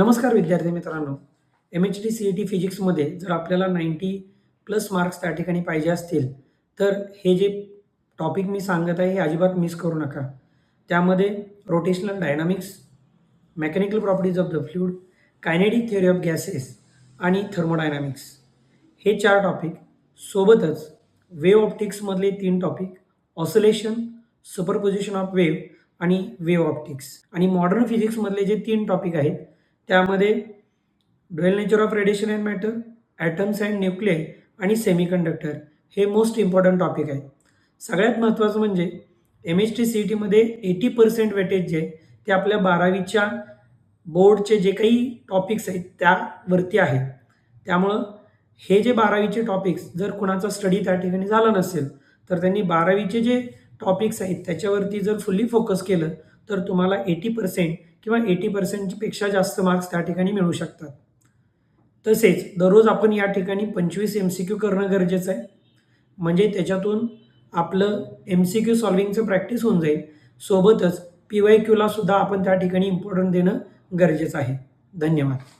नमस्कार विद्यार्थी मित्रांनो, MHD CET फिजिक्समध्ये जर आपल्याला 90+ मार्क्स त्या ठिकाणी पाहिजे असतील, तर हे जे टॉपिक मी सांगत आहे हे अजिबात मिस करू नका. त्यामध्ये rotational dynamics, mechanical properties of the fluid, kinetic theory of gases आणि थर्मोडायनामिक्स हे 4 टॉपिक, सोबतच वेव्ह ऑप्टिक्समधले 3 topic, oscillation, superposition of wave आणि वेव्ह ऑप्टिक्स आणि मॉडर्न फिजिक्समधले जे 3 टॉपिक आहेत त्यामध्ये dual nature of radiation and matter, atoms and nuclei आणि सेमीकंडक्टर हे मोस्ट इम्पॉर्टंट टॉपिक आहेत. सगळ्यात महत्त्वाचं म्हणजे MHD CETमध्ये 80% वेटेज जे आहे ते आपल्या 12वीच्या बोर्डचे जे काही टॉपिक्स आहेत त्यावरती आहेत. त्यामुळं हे जे 12वीचे टॉपिक्स जर कुणाचा स्टडी त्या ठिकाणी झाला नसेल, तर त्यांनी 12वीचे जे टॉपिक्स आहेत त्याच्यावरती जर फुल्ली फोकस केलं तर तुम्हाला 80% किंवा 80% पेक्षा जास्त मार्क्स त्या ठिकाणी मिळू शकतात. तसेच दररोज आपण या ठिकाणी 25 MCQ करणं गरजेचं आहे. म्हणजे त्याच्यातून आपलं MCQ सॉल्व्हिंगचं प्रॅक्टिस होऊन जाईल. सोबतच PYQला सुद्धा आपण त्या ठिकाणी इम्पॉर्टंट देणं गरजेचं आहे. धन्यवाद.